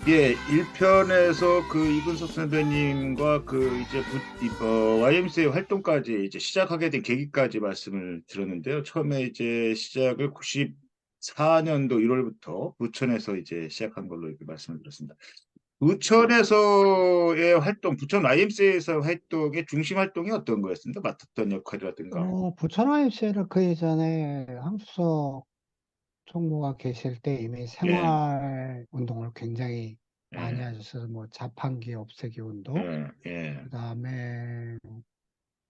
예, 1편에서 그 이근석 선배님과 그 이제 YMCA 활동까지 이제 시작하게 된 계기까지 말씀을 들었는데요. 처음에 이제 시작을 94년도 1월부터 부천에서 이제 시작한 걸로 이렇게 말씀을 드렸습니다. 부천에서의 활동, 부천 YMCA에서 활동의 중심 활동이 어떤 거였습니까? 맡았던 역할이라든가. 부천 IMC는 그 예전에 함수석 총무가 계실 때 이미 예, 생활 운동을 굉장히 많이 예, 하셨어요. 뭐 자판기 없애기 운동, 예, 예, 그다음에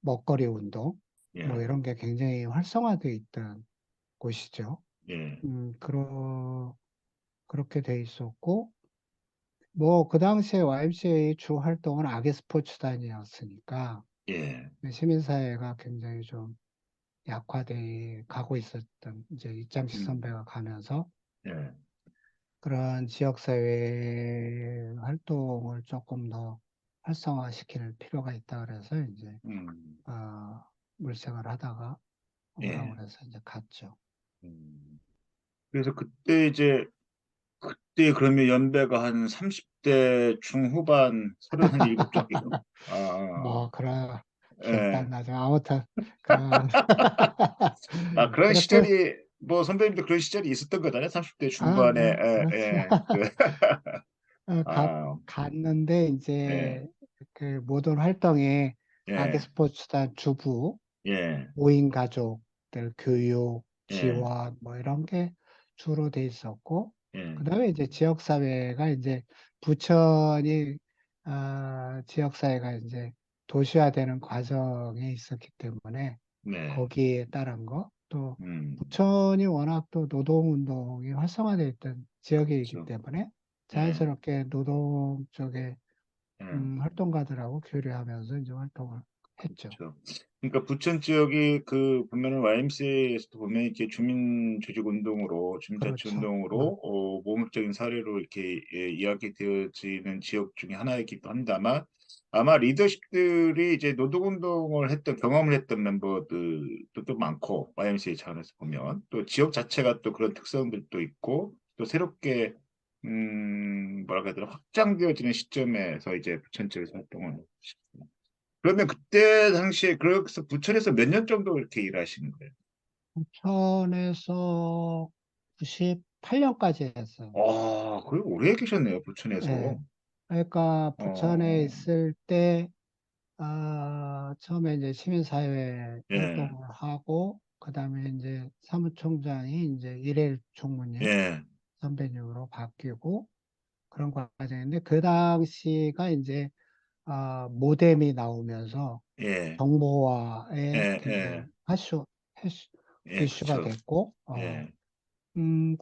먹거리 운동, 뭐 예, 이런 게 굉장히 활성화되어 있던 곳이죠. 예, 그렇게 돼 있었고, 뭐 그 당시에 YMCA 주 활동은 아기 스포츠단이었으니까 예, 시민사회가 굉장히 좀 약화돼 가고 있었던 이제 이창식 음, 선배가 가면서 예, 그런 지역사회 활동을 조금 더 활성화시킬 필요가 있다 그래서 이제 음, 어, 물색을 하다가 오라고 예. 그래서 이제 갔죠. 음. 그래서 그때 그러면 연배가 한 30대 중후반 37쪽이요. 뭐 그런 기억도 안 예. 나죠. 아무튼 그런 그런 그렇게 시절이 뭐 선배님도 그런 시절이 있었던 거잖아요. 30대 중반에 뭐 그렇지. 아, 갔는데 예, 이제 그 모든 활동에 아기 예, 스포츠단 주부, 예, 5인 가족들 교육, 예, 지원 뭐 이런 게 주로 돼 있었고 예, 그다음에 이제 지역 사회가 이제 부천이 지역 사회가 이제 도시화되는 과정에 있었기 때문에 네, 거기에 따른 거 또 음, 부천이 워낙 또 노동운동이 활성화되어 있던 지역이기 그렇죠. 때문에 예, 자연스럽게 노동 쪽에 예. 활동가들하고 교류하면서 이제 활동을 했죠. 그렇죠. 그러니까 부천 지역이 그 보면은 YMCA에서도 보면 이렇게 주민 조직 운동으로 주민자치 그렇죠. 운동으로 모범적인 사례로 이렇게 이야기되어지는 지역 중에 하나이기도 합니다만 아마 리더십들이 이제 노동운동을 했던 경험을 했던 멤버들도 또 많고 YMCA 차원에서 보면 또 지역 자체가 또 그런 특성들도 있고 또 새롭게 뭐랄까 하더라 확장되어지는 시점에서 이제 부천 지역에서 활동을 그러면 그때 당시에 그래서 부천에서 몇 년 정도 이렇게 일하시는 거예요? 부천에서 98년까지 했어요. 거의 오래 계셨네요, 예. 부천에서. 그러니까 부천에 어, 있을 때, 처음에 이제 시민사회 예, 활동을 하고, 그 다음에 이제 사무총장이 이제 이래일 총무님 예, 선배님으로 바뀌고, 그런 과정인데, 그 당시가 이제, 모뎀이 나오면서 예, 정보화에 예, 굉장히 예, 이슈, 예, 이슈가 그쵸. 됐고, 예,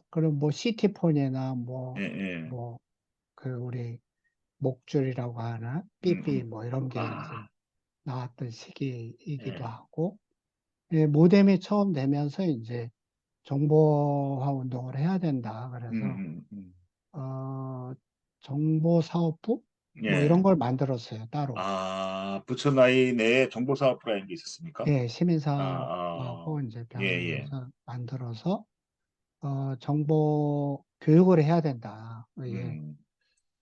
그럼 뭐 시티폰이나 예, 예, 뭐, 그 우리 목줄이라고 하나, 음, 삐삐 음. 뭐 이런 게 이제 아, 나왔던 시기이기도 예, 하고, 예, 모뎀이 처음 되면서 이제 정보화 운동을 해야 된다. 음, 그래서, 음. 어, 정보사업부? 뭐 이런 예. 걸 만들었어요, 따로. 부천 아이 내에 정보사업부라는 게 있었습니까? 예, 아, 아, 시민사업하고 이제 예, 예, 병행해서 만들어서, 정보 교육을 해야 된다. 이게 음,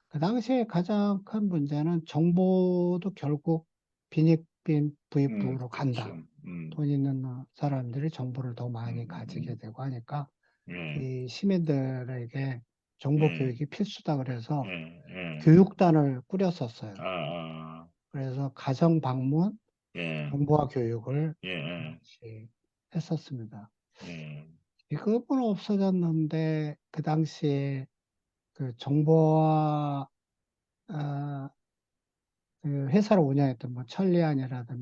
그 당시에 가장 큰 문제는 정보도 결국 빈익빈 부익부로 간다. 그렇죠. 돈 있는 사람들이 정보를 더 많이 가지게 음, 되고 하니까 예, 이 시민들에게 정보 예, 교육이 필수다 그래서 예, 예. 교육단을 꾸렸었어요. 아, 아, 그래서 가정 방문 예, 정보화 교육을 예, 예, 같이 했었습니다. 예, 지금은 없어졌는데 그 당시에 그 정보화 그 회사를 운영했던 뭐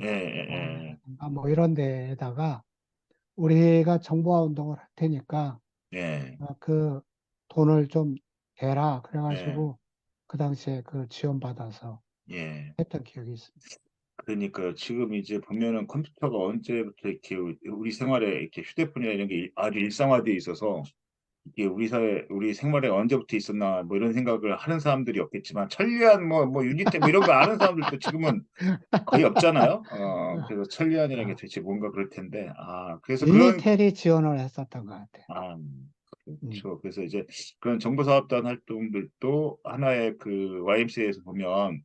예, 천리안이라든가 예, 공무원이라든가 뭐 이런 데에다가 우리가 정보화 운동을 할 테니까 예, 그 돈을 좀 대라 예, 그래가지고 그 당시에 그 지원받아서 예. 했던 기억이 있습니다. 그러니까 지금 이제 보면은 컴퓨터가 언제부터 이렇게 우리 생활에 이렇게 휴대폰이나 이런 게 아주 일상화되어 있어서 이게 우리 사회, 우리 생활에 언제부터 있었나 뭐 이런 생각을 하는 사람들이 없겠지만 천리안 뭐 유니테 뭐 이런 거 아는 사람들도 지금은 거의 없잖아요. 그래서 천리안이라는 게 어, 도대체 뭔가 그럴 텐데. 그래서 그런 유니텔이 지원을 했었던 것 같아요. 아, 음, 그렇죠. 그래서 이제 그런 정보사업단 활동들도 하나의 그 YMCA에서 보면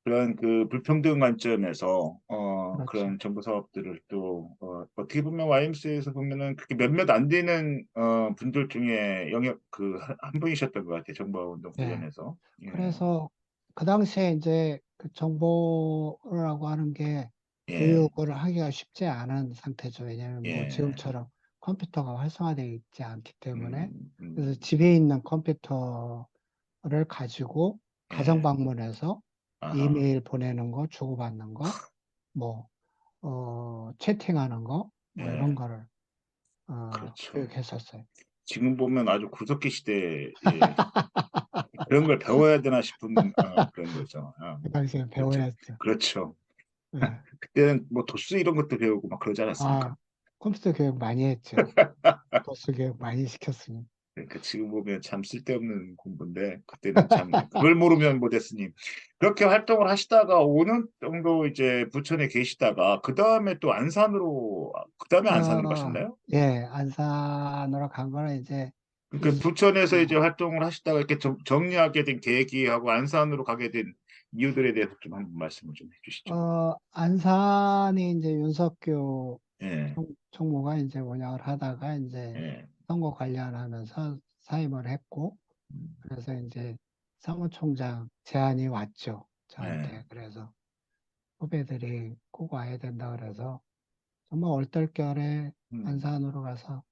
그런 그 불평등 관점에서 그렇죠. 그런 정보 사업들을 또 어떻게 보면 YMCA에서 보면은 그렇게 몇몇 안 되는 분들 중에 영역 그 한 분이셨던 것 같아요. 정보 운동 예. 관련해서. 예. 그래서 그 당시에 이제 그 정보라고 하는 게 예. 교육을 하기가 쉽지 않은 상태죠. 왜냐하면 뭐 예. 지금처럼 컴퓨터가 활성화되어 있지 않기 때문에 음. 그래서 집에 있는 컴퓨터를 가지고 가정 예. 방문해서 아하. 이메일 보내는 거, 주고받는 거, 뭐, 채팅하는 거, 뭐 예. 이런 거를, 그렇죠. 교육했었어요. 지금 보면 아주 구석기 시대에 그런 걸 배워야 되나 싶은 그런 거죠. 그 당시에 그렇죠. 배워야죠. 그렇죠. 예. 그때는 뭐 도스 이런 것도 배우고 막 그러지 않았습니까? 아, 컴퓨터 교육 많이 했죠. 도스 교육 많이 시켰으니. 그러니까 지금 보면 참 쓸데없는 공부인데 그때는 참 그걸 모르면 못했으니 그렇게 활동을 하시다가 5년 정도 이제 부천에 계시다가 그 다음에 또 안산으로 그 다음에 안산으로 가셨나요? 예, 안산으로 간 거는 이제 그러니까 20, 부천에서 이제 활동을 하시다가 이렇게 정리하게 된 계기하고 안산으로 가게 된 이유들에 대해서 좀 한번 말씀을 좀 해주시죠. 안산이 이제 윤석교 예, 총무가 이제 운영을 하다가 이제 예, 선거 관련하면서 사임을 했고, 음, 그래서 이제 사무총장 제안이 왔죠. 예, 저한테. 그래서 후배들이 꼭 와야 된다 그래서 정말 얼떨결에 음. 안산으로 가서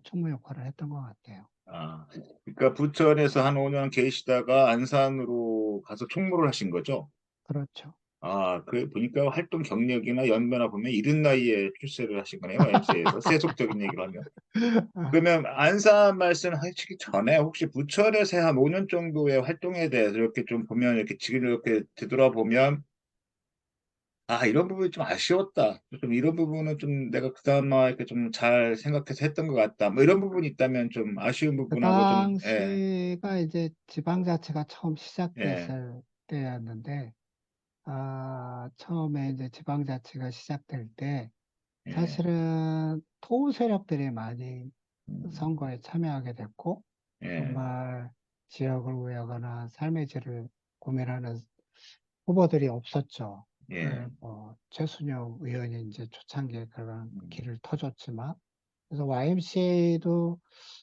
총무 역할을 했던 것 같아요. 아, 그러니까 부천에서 한 5년 계시다가 안산으로 가서 총무를 하신 거죠? 그렇죠. 아, 그 보니까 활동 경력이나 연배나 보면 이른 나이에 출세를 하신 거네요. YMCA에서 세속적인 얘기를 하면. 아, 그러면 안산 말씀하시기 전에 혹시 부천에서 한 5년 정도의 활동에 대해서 이렇게 좀 보면 이렇게 지금 이렇게 되돌아보면 아, 이런 부분이 좀 아쉬웠다. 좀 이런 부분은 좀 내가 그나마 이렇게 좀 잘 생각해서 했던 것 같다. 뭐 이런 부분이 있다면 좀 아쉬운 그 부분하고 좀, 예, 당시가 이제 지방자치가 처음 예, 시작됐을 때였는데, 처음에 이제 지방자치가 시작될 때, 예, 사실은 토우 세력들이 많이 음, 선거에 참여하게 됐고, 예, 정말 지역을 위하거나 삶의 질을 고민하는 후보들이 없었죠. 예, 뭐, 최순영 의원이 이제 초창기에 그런 음, 길을 터줬지만, 그래서 YMCA도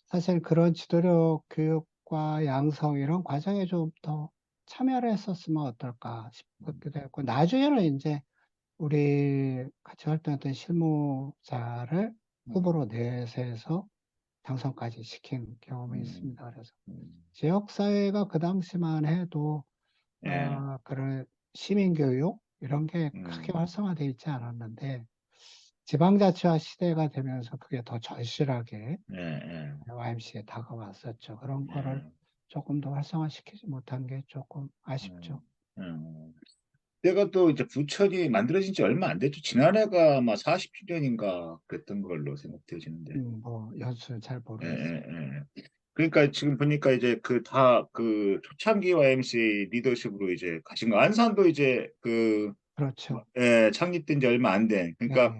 사실 그런 지도력 교육과 양성 이런 과정에 좀 더 참여를 했었으면 어떨까 싶기도 했고, 나중에는 이제 우리 같이 활동했던 실무자를 음, 후보로 내세워서 당선까지 시킨 경험이 음, 있습니다. 그래서 음, 지역사회가 그 당시만 해도 예, 그런 시민교육 이런 게 크게 음, 활성화되어 있지 않았는데 지방자치화 시대가 되면서 그게 더 절실하게 예, 예, YMC에 다가왔었죠. 그런 거를 예, 조금 더 활성화시키지 못한 게 조금 음, 아쉽죠. 음. 때가 또 이제 부천이 만들어진 지 얼마 안 됐죠. 지난해가 아마 40주년인가 그랬던 걸로 생각되어지는데. 뭐 연수는 잘 예, 모르겠어요. 예, 예. 그러니까 지금 보니까 이제 그 다 그 초창기 YMCA 리더십으로 이제 가신 거. 안산도 이제 그 그렇죠. 예, 창립된 지 얼마 안 된. 그러니까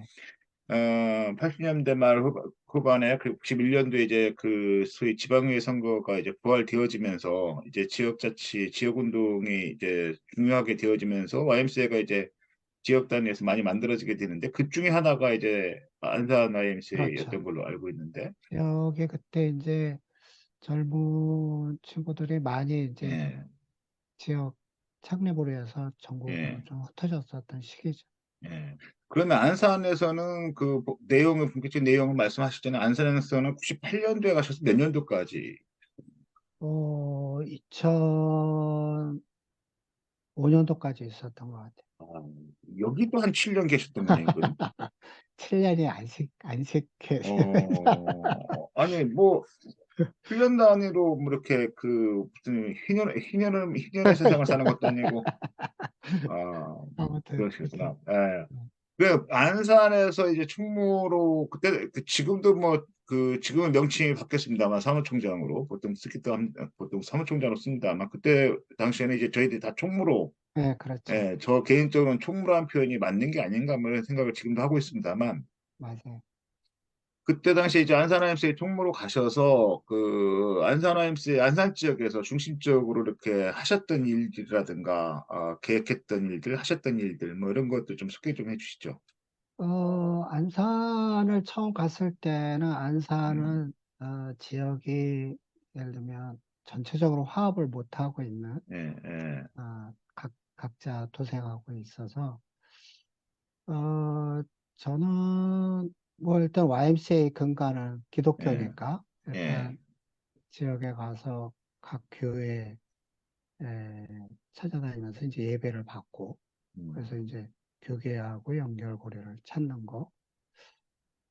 예, 80년대 말 후반에 그 91년도에 이제 그 소위 지방의회 선거가 이제 부활되어지면서 이제 지역자치, 지역운동이 이제 중요하게 되어지면서 YMCA가 이제 지역 단위에서 많이 만들어지게 되는데 그 중에 하나가 이제 안산 그렇죠. YMCA였던 걸로 알고 있는데. 여기 그때 이제 젊은 친구들이 많이 이제 예, 지역 창립으로 해서 전국으로 예, 좀 흩어졌었던 시기죠. 예. 그러면 안산에서는 그 내용을 본격적인 내용을 말씀하셨잖아요. 안산에서는 98년도에 가셔서 몇 년도까지? 2005년도까지 있었던 것 같아요. 아, 여기도 한 7년 계셨던 모양이거든요. 7년이 안식해. 아니, 뭐, 7년 단위로 뭐 이렇게 그 무슨 희년의 세상을 사는 것도 아니고, 아, 아무튼 그렇게 그러시구나. 예. 그 안산에서 이제 충무로 그때 지금도 뭐 그 지금은 명칭이 바뀌었습니다만 사무총장으로 보통 쓰기도 보통 사무총장으로 씁니다만 그때 당시에는 이제 저희들이 다 총무로 네, 그렇죠. 예, 저 개인적으로는 총무라는 표현이 맞는 게 아닌가 뭐 이런 생각을 지금도 하고 있습니다만 맞아요. 그때 당시에 이제 안산하임스의 총무로 가셔서 그 안산하임스의 안산 지역에서 중심적으로 이렇게 하셨던 일들이라든가 계획했던 일들, 하셨던 일들 뭐 이런 것도 좀 소개 좀 해주시죠. 안산을 처음 갔을 때는 음, 안산은 지역이 예를 들면 전체적으로 화합을 못하고 있는 예, 예, 각자 도생하고 있어서 어, 저는 뭐 일단 YMCA 근간은 예, 기독교니까 예, 일단 지역에 가서 각 교회 에, 찾아다니면서 이제 예배를 받고 음, 그래서 이제 교계하고 연결고리를 찾는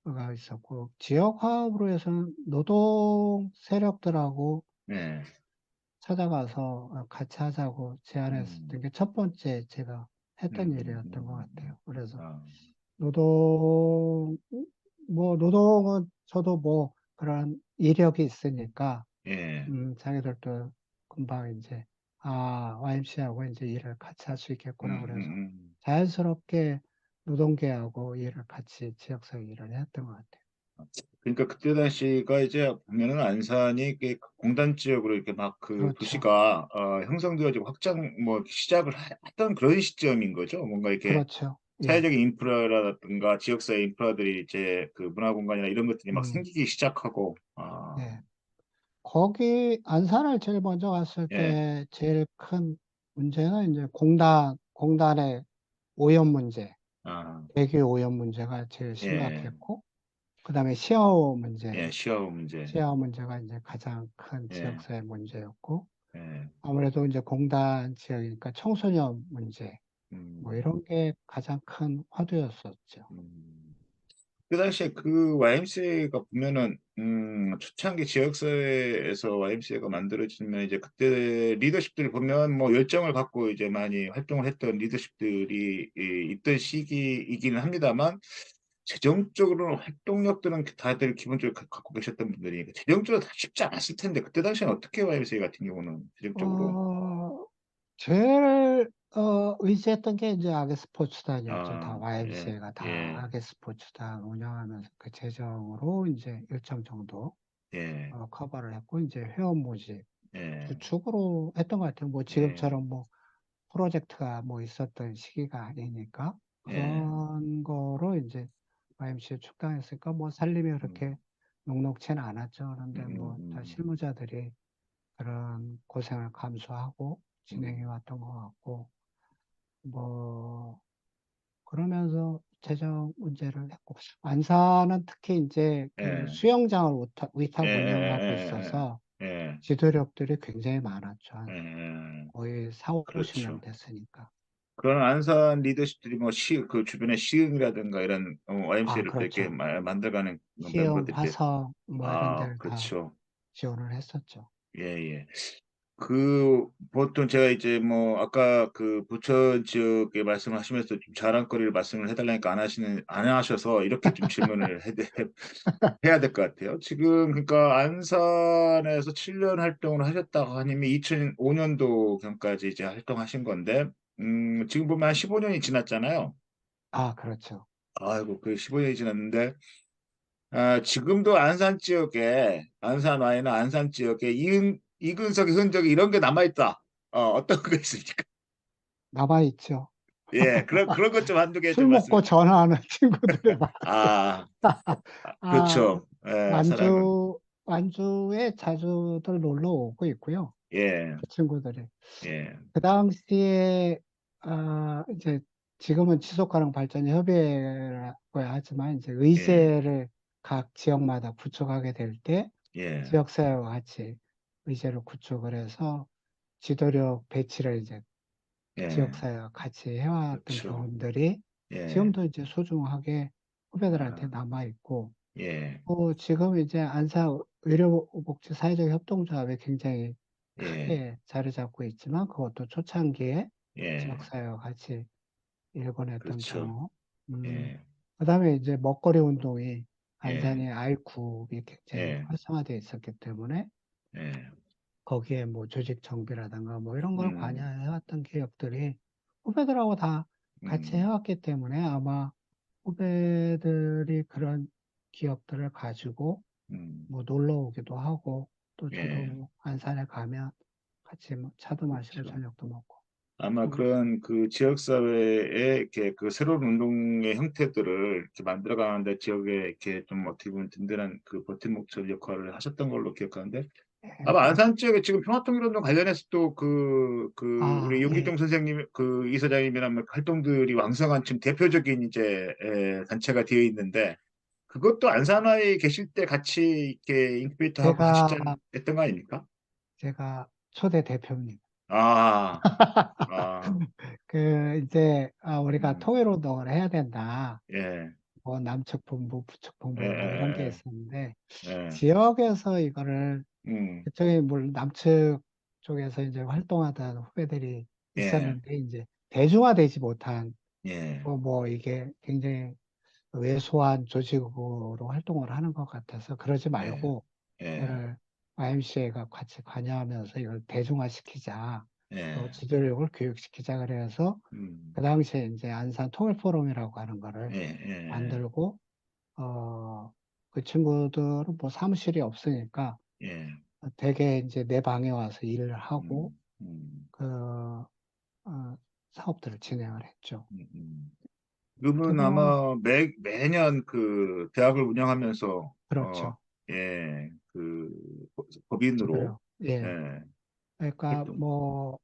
거가 있었고 지역 화합으로 해서는 노동 세력들하고 예, 찾아가서 같이 하자고 음, 제안했었던 게 첫 번째 제가 했던 일이었던 것 같아요. 그래서 노동 노동은 저도 뭐 그런 이력이 있으니까 예, 자기들도 금방 이제, YMCA하고 이제 일을 같이 할 수 있겠구나. 그래서 음. 자연스럽게 노동계하고 일을 같이 지역사회 일을 했던 것 같아요. 그러니까 그때 당시가 이제 보면은 안산이 이렇게 공단 지역으로 이렇게 막 그 그렇죠. 도시가 형성되어지고 확장 뭐 시작을 했던 그런 시점인 거죠. 뭔가 이렇게 그렇죠. 예. 사회적인 인프라라든가 지역사회 인프라들이 이제 그 문화공간이나 이런 것들이 막 음, 생기기 시작하고 예. 거기 안산을 제일 먼저 갔을 예, 때 제일 큰 문제는 이제 공단의 오염 문제, 아, 대기 오염 문제가 제일 예, 심각했고, 그 다음에 시야오 문제, 예, 시야오 문제, 시야오 문제가 이제 가장 큰 예, 지역사회 문제였고, 예, 아무래도 이제 공단 지역이니까 청소년 문제, 뭐 음, 이런 게 가장 큰 화두였었죠. 음. 그 당시에 그 YMCA가 보면은 초창기 지역사회에서 YMCA가 만들어지면 이제 그때 리더십들을 보면 뭐 열정을 갖고 이제 많이 활동을 했던 리더십들이 있던 시기이기는 합니다만 재정적으로는 활동력들은 다들 기본적으로 갖고 계셨던 분들이 재정적으로 다 쉽지 않았을 텐데 그때 당시에는 어떻게 YMCA 같은 경우는 재정적으로 어, 제일 의지했던 게 이제 악의 스포츠단이었죠. 다 예, YMCA가 다 예, 악의 스포츠단 운영하면서 그 재정으로 이제 일정 정도 예, 커버를 했고 이제 회원 모집 예, 주축으로 했던 것 같아요. 뭐 예, 지금처럼 뭐 프로젝트가 뭐 있었던 시기가 아니니까 예, 그런 거로 이제 YMCA 축단했으니까 뭐 살림이 음, 그렇게 녹록치는 않았죠. 그런데 뭐 다 음, 실무자들이 그런 고생을 감수하고 진행해 음, 왔던 것 같고 뭐 그러면서 재정 문제를 했고 안산은 특히 이제 그 예. 수영장을 예, 위탁 운영을 하고 예, 있어서 예, 예, 지도력들이 굉장히 많았죠. 예, 예. 거의 4, 50년 그렇죠. 됐으니까. 그런 안산 리더십들이 뭐 그 주변의 시흥이라든가 이런 YMCA를 또 이렇게 그렇죠. 만들어가는 시흥, 멤버들이 화성 뭐 이런 데를 다 그렇죠. 지원을 했었죠. 예, 예. 그 보통 제가 이제 뭐 아까 그 부천 지역에 말씀하시면서 좀 자랑거리를 말씀을 해달라니까 안 하셔서 이렇게 좀 질문을 해야 될 것 같아요. 지금 그러니까 안산에서 7년 활동을 하셨다고 하니면 2005년도경까지 이제 활동하신 건데, 지금 보면 한 15년이 지났잖아요. 그렇죠. 아이고, 그 15년이 지났는데, 지금도 안산 지역에, 안산 와이나 안산 지역에 이근석의 흔적이 이런 게 남아있다. 어떤 거 있습니까? 남아있죠. 예, 그런 것 좀 한두 개 술 좀 말씀해 먹고 주세요. 전화하는 친구들이 아, 아, 그렇죠. 예, 사람은. 완주에 자주들 놀러 오고 있고요. 예, 그 친구들이. 예, 그 당시에, 이제 지금은 지속가능 발전 협의회라고 하지만 이제 예, 의제를 각 지역마다 구축하게 될 때 예, 지역사회와 같이 의제를 구축을 해서 지도력 배치를 이제 예, 지역사회와 같이 해왔던 그렇죠. 경험들이 예, 지금도 이제 소중하게 후배들한테 아, 남아있고 예, 지금 이제 안산 의료복지 사회적 협동조합에 굉장히 예, 크게 자리 잡고 있지만 그것도 초창기에 예, 지역사회와 같이 일궈냈던 그렇죠. 경험. 음, 예, 그다음에 이제 먹거리 운동이 예, 안산의 아이쿠이 굉장히 예, 활성화되어 있었기 때문에 예, 거기에 뭐 조직 정비라든가 뭐 이런 걸 음, 관여해왔던 기업들이 후배들하고 다 같이 음, 해왔기 때문에 아마 후배들이 그런 기억들을 가지고 음, 뭐 놀러 오기도 하고 또 저도 예, 뭐 안산에 가면 같이 뭐 차도 마시고 그렇죠. 저녁도 먹고 아마 또 그런 그 지역 사회에 이렇게 그 새로운 운동의 형태들을 이렇게 만들어 가는데 지역에 이렇게 좀 어떻게 보면 든든한 그 버팀목적 역할을 하셨던 걸로 기억하는데 아마 예, 안산 지역에 지금 평화통일운동 관련해서 또 우리 예, 용기동 선생님 그 이사장님이랑 뭐 활동들이 왕성한 지금 대표적인 이제 단체가 되어 있는데 그것도 안산화에 계실 때 같이 이렇게 인큐베이터 하고 제가 했던 거 아닙니까? 제가 초대 대표입니다. 아, 아, 그 이제 우리가 음, 통일 운동을 해야 된다. 예, 뭐 남측 본부, 북측 예, 본부 뭐 이런 게 예, 있었는데 예, 예, 지역에서 이거를 음, 그쪽에 물 남측 쪽에서 이제 활동하던 후배들이 예, 있었는데 이제 대중화되지 못한 예, 뭐 이게 굉장히 왜소한 조직으로 활동을 하는 것 같아서 그러지 예, 말고 예, 이거를 YMCA가 같이 관여하면서 이걸 대중화시키자 또 예, 지도력을 교육시키자 그래서 그 음, 당시에 이제 안산 통일포럼이라고 하는 거를 예, 예, 만들고 그 친구들은 뭐 사무실이 없으니까 예, 대개 이제 내 방에 와서 일을 하고 음, 음, 그 사업들을 진행을 했죠. 음, 음. 어떻게 그분 보면 아마 매년 그 대학을 운영하면서 그렇죠. 법인으로 지도력. 예. 예, 그러니까 활동. 뭐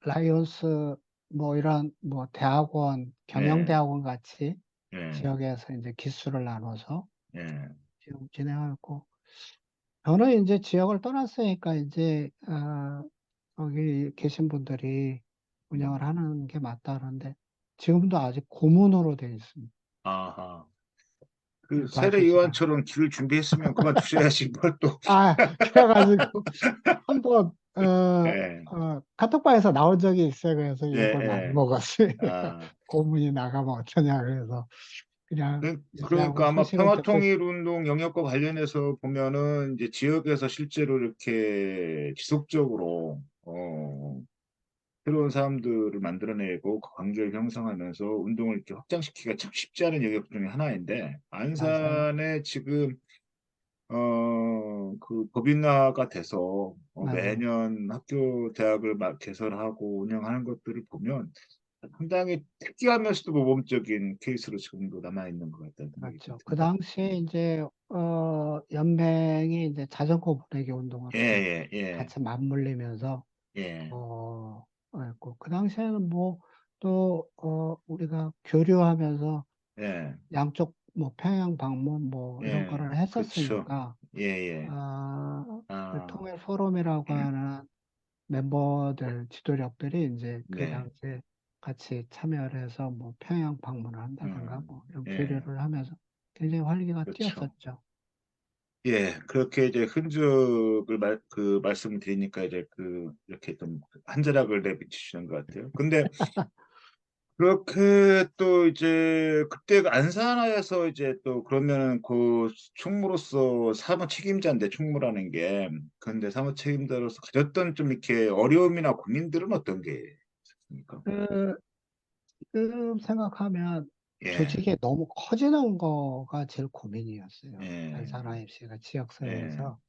라이온스 뭐 이런 뭐 대학원 예, 경영대학원 같이 예, 지역에서 이제 기수를 나눠서 예, 지금 진행하고 저는 이제 지역을 떠났으니까 이제 거기 계신 분들이 운영을 음, 하는 게 맞다는데 지금도 아직 고문으로 되어 있습니다. 아하. 그 세례 놔주질 않아. 요한처럼 길을 준비했으면 그만두셔야지 뭘 또. 그래가지고 한번 예, 카톡방에서 나온 적이 있어요. 그래서 예, 욕을 많이 예. 먹었어요. 아, 고문이 나가면 어쩌냐 그래서 그냥 그러니까 유지하고 아마 소식을 듣고 있어요. 평화통일운동 영역과 관련해서 보면은 이제 지역에서 실제로 이렇게 지속적으로 새로운 사람들을 만들어내고 그 관계를 형성하면서 운동을 이렇게 확장시키기가 참 쉽지 않은 영역 중에 하나인데 맞아요. 안산에 지금 그 법인화가 돼서 맞아요. 매년 학교 대학을 개설하고 운영하는 것들을 보면 상당히 특이하면서도 모범적인 케이스로 지금도 남아 있는 것 같다는 생각이 좀 그렇죠. 그 듭니다. 당시에 이제 연맹이 이제 자전거 보내기 운동을 예, 이렇게 예, 예, 같이 맞물리면서 예, 했고 그 당시에는 뭐 또 우리가 교류하면서 예, 양쪽 뭐 평양 방문 뭐 이런 예, 거를 그렇죠. 했었으니까 예, 예. 그 아, 통일 포럼이라고 하는 멤버들 지도력들이 이제 그 네. 당시에 같이 참여를 해서 뭐 평양 방문을 한다든가 뭐 이런 예, 교류를 하면서 굉장히 활기가 그렇죠. 뛰었었죠. 예, 그렇게 이제 흔적을 말씀을 드리니까 이제 이렇게 좀 한 자락을 내비치시는 것 같아요. 근데 그렇게 또 이제 그때 그 안산하에서 이제 또 그러면은 그 총무로서 사무 책임자인데 총무라는 게 근데 사무 책임자로서 가졌던 좀 이렇게 어려움이나 고민들은 어떤 게 있습니까? 그, 지금 생각하면 예, 조직이 너무 커지는 거가 제일 고민이었어요. 예, 안산화 MC가 예, 지역사회에서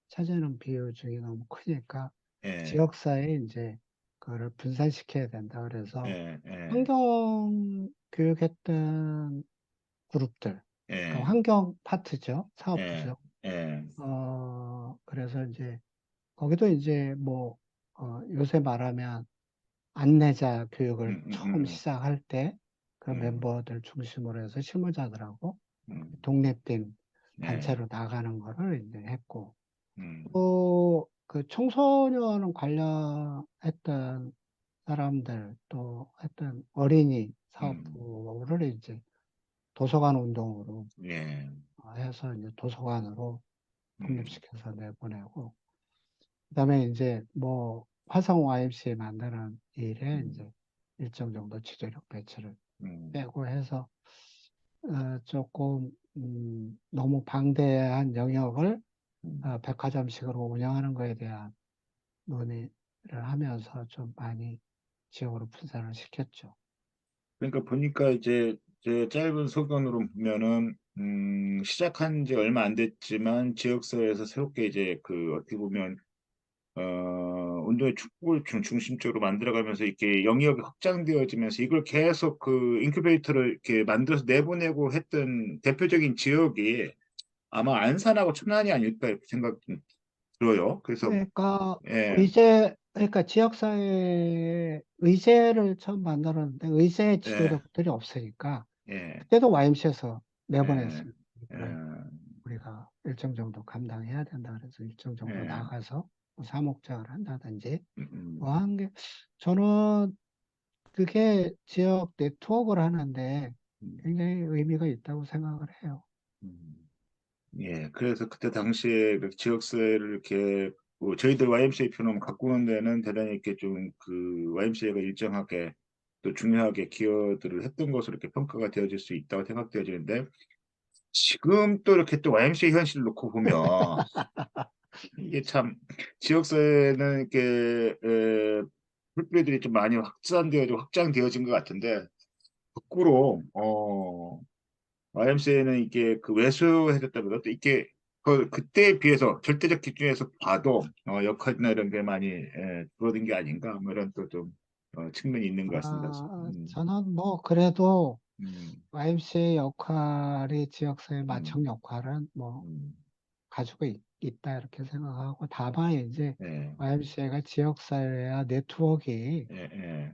차지하는 비중이 너무 크니까 예, 지역사회에 이제 그거를 분산시켜야 된다. 그래서 예, 예, 환경 교육했던 그룹들, 그러니까 예, 환경 파트죠, 예, 사업부죠. 예, 그래서 이제 거기도 이제 뭐 요새 말하면 안내자 교육을 음, 음, 처음 음, 시작할 때 그 음, 멤버들 중심으로 해서 실무자들하고 음, 독립된 예, 단체로 나가는 거를 이제 했고 음, 또 그 청소년 관련했던 사람들 또 했던 어린이 음, 사업부를 이제 도서관 운동으로 예, 해서 이제 도서관으로 음, 독립시켜서 내보내고 그다음에 이제 뭐 화성 YMCA 만드는 일에 음, 이제 일정 정도 지도력 배치를 음, 빼고 해서 조금 너무 방대한 영역을 음. 백화점식으로 운영하는 거에 대한 논의를 하면서 좀 많이 지역으로 분산을 시켰죠. 그러니까 보니까 이제 제 짧은 소견으로 보면은 시작한 지 얼마 안 됐지만 지역사회에서 새롭게 이제 그 어떻게 보면 운동의 축구를 중심적으로 만들어가면서 이렇게 영역이 확장되어지면서 이걸 계속 그 인큐베이터를 이렇게 만들어서 내보내고 했던 대표적인 지역이 아마 안산하고 천안이 아닐까 이렇게 생각 좀 들어요. 그래서 그러니까 예, 그러니까 지역사회에 의제를 처음 만들었는데 의제 예, 지도력들이 없으니까 예, 그때도 YMC에서 예, 내보냈습니다. 예, 이거를 우리가 일정 정도 감당해야 된다 그래서 일정 정도 예, 나가서 뭐 사목장을 한다든지 음, 뭐 음, 한 게 저는 그게 지역 네트워크를 하는데 음, 굉장히 의미가 있다고 생각을 해요. 음. 예, 그래서 그때 당시에 그 지역사회를 이렇게 뭐 저희들 YMCA 표는 가꾸는 데는 대단히 이렇게 좀 그 YMCA가 일정하게 또 중요하게 기여들을 했던 것으로 이렇게 평가가 되어질 수 있다고 생각되어지는데 지금 또 이렇게 또 YMCA 현실을 놓고 보면 이게 참 지역사회는 이렇게 풀뿌리들이 좀 많이 확장되어진 것 같은데 거꾸로 YMCA는 이게 그 왜소해졌다보다 또 이게 그때에 비해서 절대적 기준에서 봐도 역할이나 이런 게 많이 줄어든 게 아닌가 뭐 이런 또 좀 측면이 있는 것 같습니다. 저는 뭐 그래도 음, YMCA 역할이 지역사회 음, 마청 역할은 뭐 음, 가지고 있다 이렇게 생각하고 다만 이제 예, YMCA가 지역사회와 네트워크가 예, 예,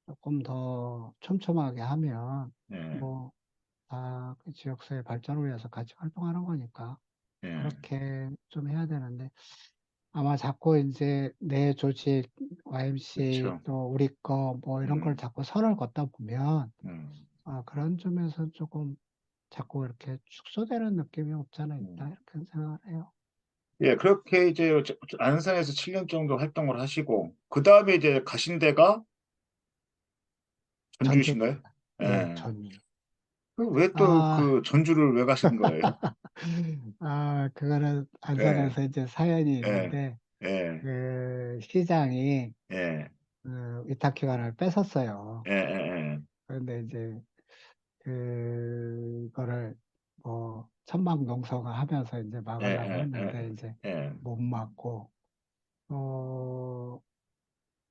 조금 더 촘촘하게 하면 예, 뭐 다 그 지역사회 발전을 위해서 같이 활동하는 거니까 예, 그렇게 좀 해야 되는데 아마 자꾸 이제 내 조직 YMCA 그렇죠. 또 우리 거 뭐 이런 걸 음, 자꾸 선을 걷다 보면 음, 그런 점에서 조금 자꾸 이렇게 축소되는 느낌이 없잖아 있다 음. 이렇게 생각을 해요. 예, 그렇게 이제 안산에서 7년 정도 활동을 하시고 그 다음에 이제 가신 데가 전주이신가요? 전주입니다. 예, 예. 전주. 왜 또 아, 그 전주를 왜 가신 거예요? 그거는 예, 안산에서 이제 사연이 예, 있는데, 예, 그 시장이 예, 위탁기관을 뺏었어요. 예, 예, 그런데 이제 그거를 뭐 천막 농성을 하면서 이제 예, 막으려고 예, 했는데 이제 예, 예, 못 막고, 어,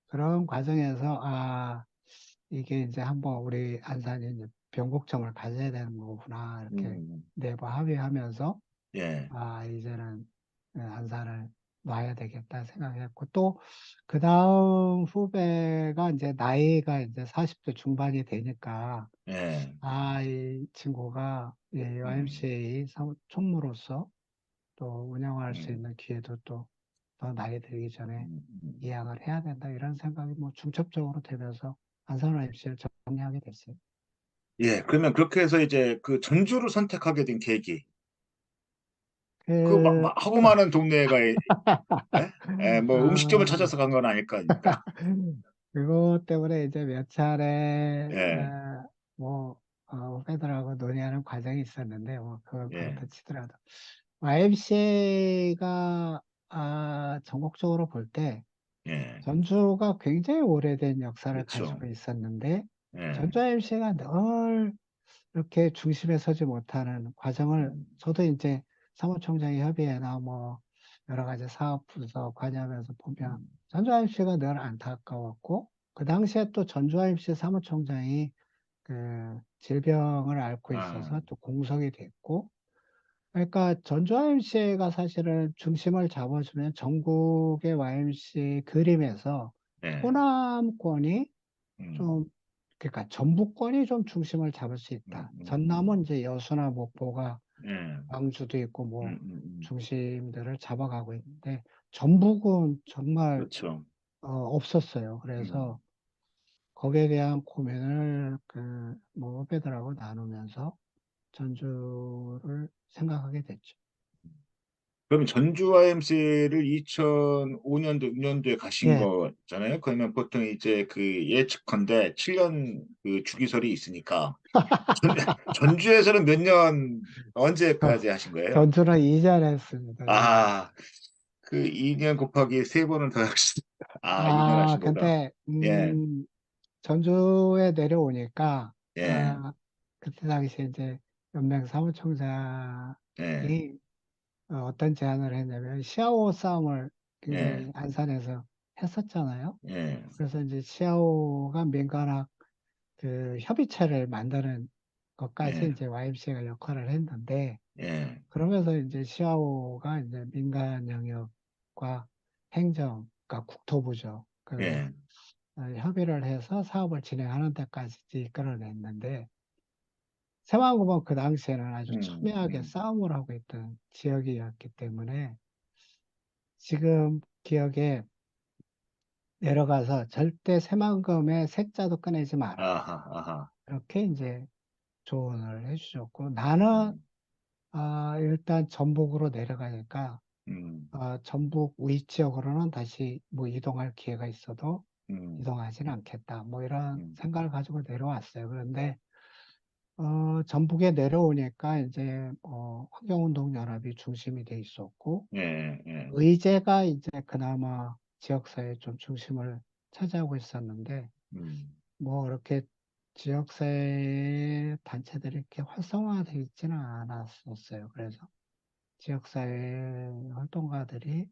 그런 과정에서 이게 이제 한번 우리 안산이 이제 변곡점을 가져야 되는 거구나 이렇게 음, 내부 합의하면서 예, 이제는 안산을 놔야 되겠다 생각했고 또 그 다음 후배가 이제 나이가 이제 40대 중반이 되니까 예, 이 친구가 음, YMCA 총무로서 또 운영할 수 음, 있는 기회도 또 더 나이 들기 전에 음. 이양을 해야 된다 이런 생각이 뭐 중첩적으로 되면서 안산 YMCA를 정리하게 됐어요. 예, 그러면 그렇게 해서 이제 그 전주를 선택하게 된 계기. 그 그, 하고 많은 동네가 뭐 음식점을 아, 찾아서 간 건 아닐 거 아닙니까? 그것 때문에 이제 몇 차례, 예, 뭐, 후배들하고 논의하는 과정이 있었는데, 뭐, 그건 예, 그렇다 치더라도. YMCA가, 전국적으로 볼 때, 예, 전주가 굉장히 오래된 역사를 그렇죠. 가지고 있었는데, 예, 전주 YMCA가 늘 이렇게 중심에 서지 못하는 과정을, 음, 저도 이제 사무총장의 협의회나 뭐, 여러 가지 사업 부서 관여하면서 보면, 음, 전주IMC가 늘 안타까웠고, 그 당시에 또 전주IMC 사무총장이 그 질병을 앓고 아, 있어서 또 공석이 됐고, 그러니까 전주IMC가 사실은 중심을 잡아주면 전국의 YMC 그림에서 예, 호남권이 음, 좀, 그러니까 전북권이 좀 중심을 잡을 수 음, 있다. 음, 전남은 이제 여수나 목포가 예, 광주도 있고 뭐 음. 중심들을 잡아가고 있는데 전북은 정말 그렇죠. 없었어요. 음. 그래서 거기에 대한 고민을 그뭐 후배들하고 나누면서 전주를 생각하게 됐죠. 그럼 전주 IMC를 2005년도, 6년도에 가신 예. 거잖아요. 그러면 보통 이제 그 예측컨대 7년 그 주기설이 있으니까 전, 전주에서는 몇 년, 언제까지 하신 거예요? 전주는 이전했습니다. 2년. 아, 그 2년 곱하기 3번은 더 하시, 2년 하신 거다. 근데 예, 전주에 내려오니까 예, 그때 당시에 이제 연맹 사무총장이 예, 어떤 제안을 했냐면 시아오 싸움을 예, 굉장히 안산에서 했었잖아요. 예, 그래서 이제 시아오가 민간학 그 협의체를 만드는 것까지 예, 이제 YMCA가 역할을 했는데 예, 그러면서 이제 시아오가 이제 민간 영역과 행정, 그러니까 국토부죠. 그 예, 협의를 해서 사업을 진행하는 데까지 이제 이끌어냈는데 새만금은 그 당시에는 아주 음, 첨예하게 음, 싸움을 하고 있던 지역이었기 때문에 지금 기억에 내려가서 절대 새만금의 색자도 꺼내지 마라. 아하, 아하, 이렇게 이제 조언을 해주셨고 나는 음, 일단 전북으로 내려가니까 음, 전북 위 지역으로는 다시 뭐 이동할 기회가 있어도 음, 이동하지는 않겠다. 뭐 이런 음, 생각을 가지고 내려왔어요. 그런데 전북에 내려오니까 이제 환경운동연합이 중심이 돼 있었고 예, 예, 의제가 이제 그나마 지역사회 좀 중심을 차지하고 있었는데 음, 뭐 이렇게 지역사회 단체들이 이렇게 활성화되어 있지는 않았었어요. 그래서 지역사회 활동가들이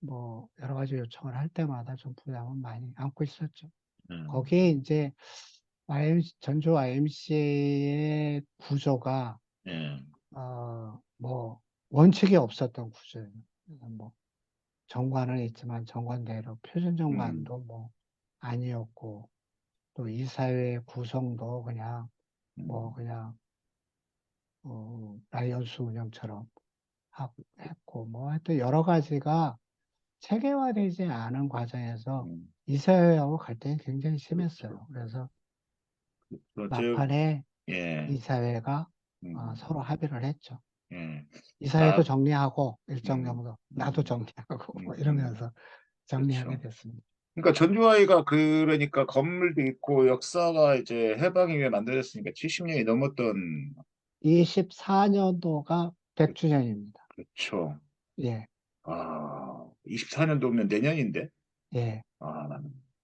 뭐 여러 가지 요청을 할 때마다 좀 부담은 많이 안고 있었죠. 거기에 이제 전주 YMCA의 구조가 예, 뭐 원칙이 없었던 구조예요. 그래서 뭐 정관은 있지만 정관대로 표준 음, 정관도 뭐 아니었고 또 이사회 구성도 그냥 뭐 음, 그냥 라이언스 운영처럼 했고 뭐 하여튼 여러 가지가 체계화되지 않은 과정에서 음, 이사회하고 갈등이 굉장히 그렇죠. 심했어요. 그래서 그렇죠. 막판에 예, 이사회가 음, 서로 합의를 했죠. 예, 이사회도 아, 정리하고 일정 음, 정도 나도 음, 정리하고 뭐 이러면서 정리하게 그렇죠. 됐습니다. 그러니까 전주화이가 그러니까 건물도 있고 역사가 이제 해방 이후에 만들어졌으니까 70년이 넘었던 24년도가 그- 100주년입니다. 그렇죠. 예, 24년도면 내년인데. 예,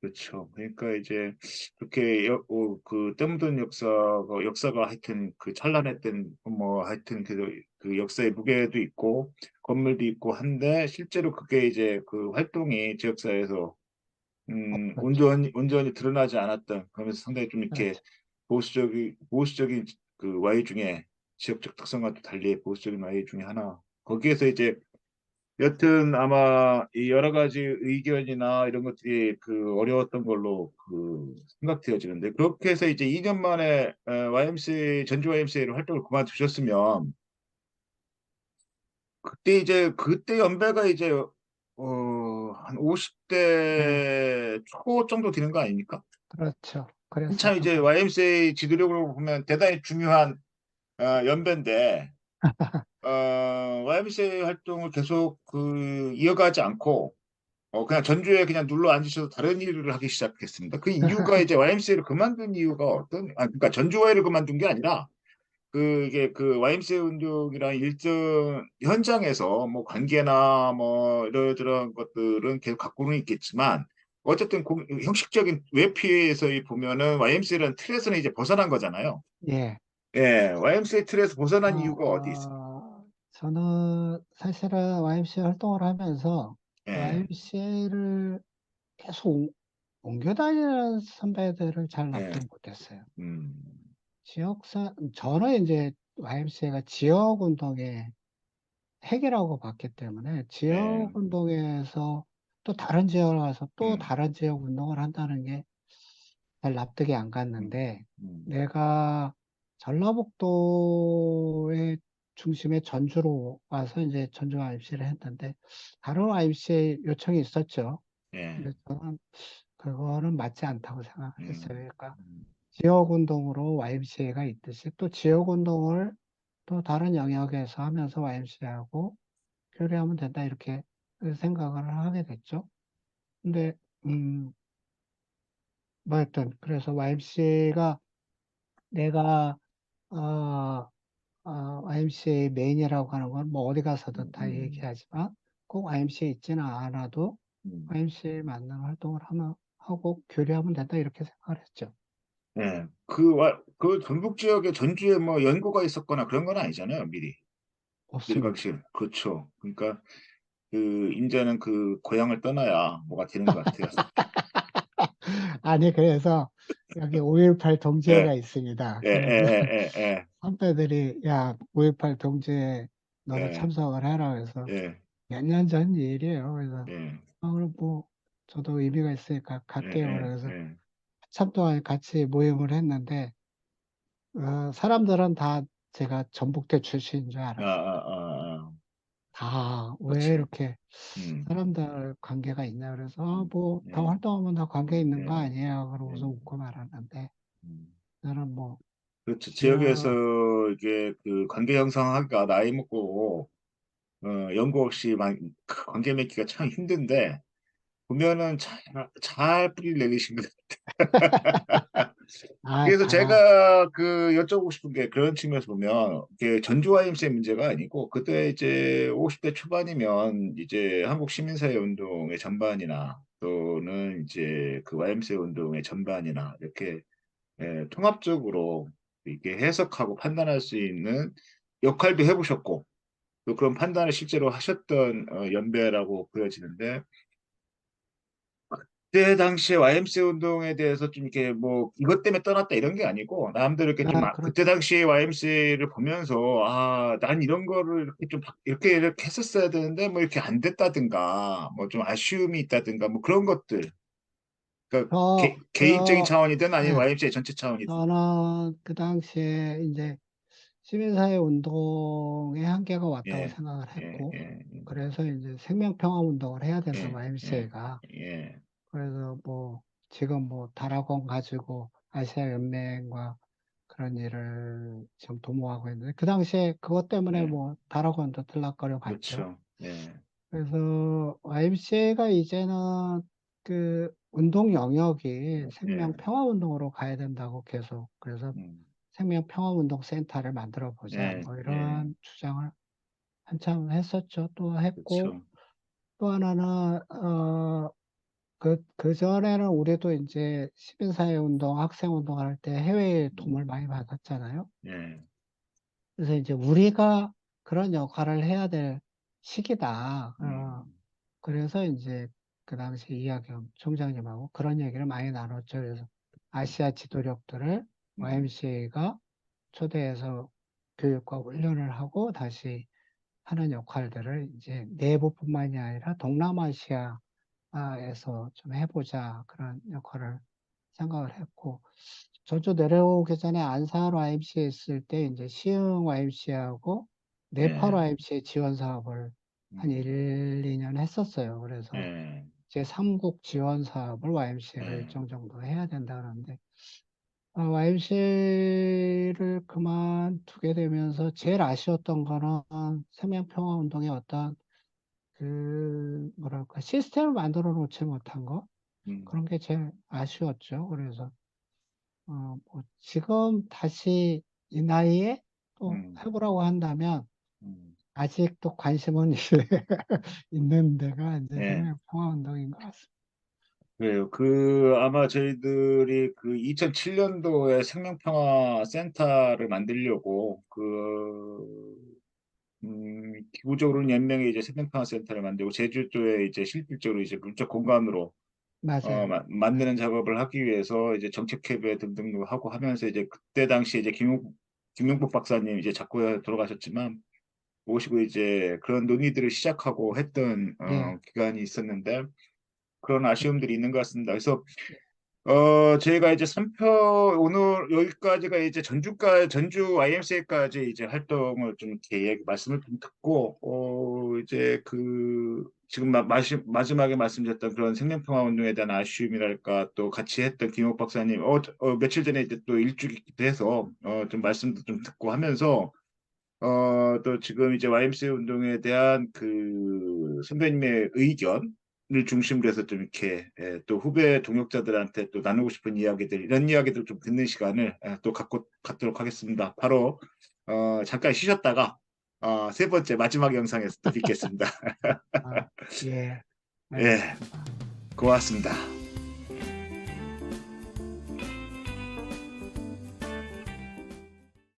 그렇죠. 그러니까 이제 그렇게 그 때묻은 역사가 하여튼 그 찬란했던 뭐 하여튼 그 역사의 무게도 있고 건물도 있고 한데 실제로 그게 이제 그 활동이 지역사회에서 없었죠. 온전히 드러나지 않았던 그러면서 상당히 좀 이렇게 그렇죠. 보수적인 그 Y 중에 지역적 특성과도 달리 보수적인 Y 중에 하나. 거기에서 이제 여튼 아마 이 여러 가지 의견이나 이런 것들이 그 어려웠던 걸로 그 생각되어지는데 그렇게 해서 이제 2년 만에 YMCA 전주 YMCA로 활동을 그만두셨으면 그때 연배가 이제 한 네, 50대 초 정도 되는 거 아닙니까? 그렇죠. 한참 그랬었던 이제 거죠. YMCA 지도력으로 보면 대단히 중요한 연배인데 YMCA 활동을 계속 그 이어가지 않고 그냥 전주에 그냥 눌러 앉으셔서 다른 일을 하기 시작했습니다. 그 이유가 이제 YMCA를 그만둔 이유가 그러니까 전주와이를 그만둔 게 아니라 이게 그 YMCA 운동이랑 일정 현장에서 뭐 관계나 뭐 이러저런 것들은 계속 갖고는 있겠지만 어쨌든 형식적인 외피에서 보면은 YMCA라는 틀에서는 이제 벗어난 거잖아요. 예. 예, YMCA 틀에서 벗어난 이유가 어디 있습니까? 저는 사실은 YMCA 활동을 하면서 예, YMCA를 계속 옮겨 다니는 선배들을 잘 예, 납득 못했어요. 음, 저는 이제 YMCA가 지역 운동의 핵이라고 봤기 때문에 예, 지역 운동에서 또 다른 지역을 가서 또 음, 다른 지역 운동을 한다는 게 잘 납득이 안 음, 갔는데 음, 내가 전라북도의 중심의 전주로 와서 이제 전주 IMC를 했는데 다른 IMC 요청이 있었죠. 예, 근데 저는 그거는 맞지 않다고 생각했어요. 음, 그러니까 음, 지역 운동으로 YMCA가 있듯이 또 지역 운동을 또 다른 영역에서 하면서 YMCA하고 교류하면 된다 이렇게 생각을 하게 됐죠. 근데 뭐 하여튼 그래서 YMCA가 내가 어, YMCA 메인이라고 하는 건 뭐 어디 가서도 음, 다 음, 얘기하지만 꼭 YMCA 있지는 않아도 음. YMCA 맞는 활동을 하고 교류하면 된다 이렇게 생각을 했죠. 예. 그 전북 지역에 전주에 뭐 연고가 있었거나 그런 건 아니잖아요, 미리 없습니다. 각시. 그렇죠. 그러니까 그 인제는 그 고향을 떠나야 뭐가 되는 것 같아요. 아니, 그래서 여기 5.18 예. 동지회가 있습니다. 그래서 예예예예예. 선배들이 야, 5.18 동지회 너도 예. 참석을 해라. 그래서 예. 몇 년 전 일이에요. 그래서 예. 그럼 뭐 저도 의미가 있으니까 갈게요. 예예. 그래서 예. 한참 동안 같이 모임을 했는데 사람들은 다 제가 전북대 출신인 줄 알았습니다. 아아아아. 다 왜 그렇죠. 이렇게 음. 사람들 관계가 있나 그래서 뭐 다 예. 활동하면 다 관계 있는 거 예. 아니에요. 그러고서 예. 웃고 말았는데 음. 저는 뭐 그렇죠. 지역에서 지역 이게 그 관계 형성하기가 나이 먹고 연고 없이 관계 맺기가 참 힘든데 보면은 잘 뿌리를 내리신 것 같아요. 그래서 다 제가 그 여쭤보고 싶은 게 그런 측면에서 보면 이게 전주 YMCA 문제가 아니고 그때 이제 50대 초반이면 이제 한국 시민사회 운동의 전반이나 또는 이제 그 YMCA 운동의 전반이나 이렇게 통합적으로 이렇게 해석하고 판단할 수 있는 역할도 해보셨고 또 그런 판단을 실제로 하셨던 연배라고 보여지는데 그때 당시에 YMCA 운동에 대해서 좀 이렇게 뭐 이것 때문에 떠났다 이런 게 아니고 나름대로 이렇게 좀 그때 그렇죠. 당시에 YMCA를 보면서 난 이런 거를 이렇게 좀 이렇게 했었어야 되는데 뭐 이렇게 안 됐다든가 뭐 좀 아쉬움이 있다든가 뭐 그런 것들 그러니까 개인적인 저, 차원이든 아니면 예, YMCA 전체 차원이든 저는 그 당시에 이제 시민사회 운동의 한계가 왔다고 예, 생각을 예, 했고, 예, 그래서 이제 생명평화 운동을 해야 된다고 예, 예, YMCA가. 예, 그래서 뭐 지금 뭐 다락원 가지고 아시아 연맹과 그런 일을 지금 도모하고 있는데 그 당시에 그것 때문에 예, 뭐 다락원도 들락거려 봤죠. 그렇죠. 예, 그래서 YMCA가 이제는 그 운동 영역이 예, 생명평화운동으로 가야 된다고 계속 그래서 음, 생명평화운동센터를 만들어 보자 예, 뭐 예, 이런 주장을 한참 했었죠. 또 했고 그렇죠. 또 하나는 그 전에는 우리도 이제 시민사회 운동, 학생 운동을 할 때 해외에 음, 도움을 많이 받았잖아요. 예, 그래서 이제 우리가 그런 역할을 해야 될 시기다. 음, 그래서 이제 그 당시 이학영 총장님하고 그런 얘기를 많이 나눴죠. 그래서 아시아 지도력들을 음, YMCA가 초대해서 교육과 훈련을 하고 다시 하는 역할들을 이제 내부뿐만이 아니라 동남아시아에서 좀 해보자 그런 역할을 생각을 했고 저쪽 내려오기 전에 안산 YMCA 있을 때 이제 시흥 YMCA하고 네팔 예, YMCA 지원 사업을 한 음, 1, 2년 했었어요. 그래서 예, 제 3국 지원 사업을 YMCA가 예, 일정 정도 해야 된다 그러는데 YMCA를 그만두게 되면서 제일 아쉬웠던 거는 생명평화 운동의 어떤 그 뭐랄까 시스템을 만들어 놓지 못한 거 음, 그런 게 제일 아쉬웠죠. 그래서 뭐 지금 다시 이 나이에 또 음, 해보라고 한다면 음, 아직도 관심은 이제 있는 데가 이제 예. 생명평화운동인 것 같습니다. 그래요. 아마 저희들이 그 2007년도에 생명평화 센터를 만들려고 기구적으로는 연맹이 이제 생명평화 센터를 만들고 제주도에 이제 실질적으로 이제 물적 공간으로 맞아요. 네. 만드는 작업을 하기 위해서 이제 정책협의 등등도 하고 하면서 이제 그때 당시에 이제 김용복 박사님 이제 작고에 돌아가셨지만 모시고 이제 그런 논의들을 시작하고 했던 예. 기간이 있었는데 그런 아쉬움들이 있는 것 같습니다. 그래서 예. 저희가 이제 3표 오늘 여기까지가 이제 전주 YMCA까지 이제 활동을 좀 이렇게 말씀을 좀 듣고 이제 지금 마지막에 말씀드렸던 그런 생명평화 운동에 대한 아쉬움이랄까 또 같이 했던 김옥 박사님 며칠 전에 이제 또 일주기도 해서 좀 말씀도 좀 듣고 하면서 또 지금 이제 YMCA 운동에 대한 그 선배님의 의견을 중심으로 해서 좀 이렇게 또 후배 동역자들한테 또 나누고 싶은 이야기들, 이런 이야기들 좀 듣는 시간을 또 갖도록 하겠습니다. 바로, 잠깐 쉬셨다가, 세 번째 마지막 영상에서 또 뵙겠습니다. 아, 예. 예, 알겠습니다. 고맙습니다.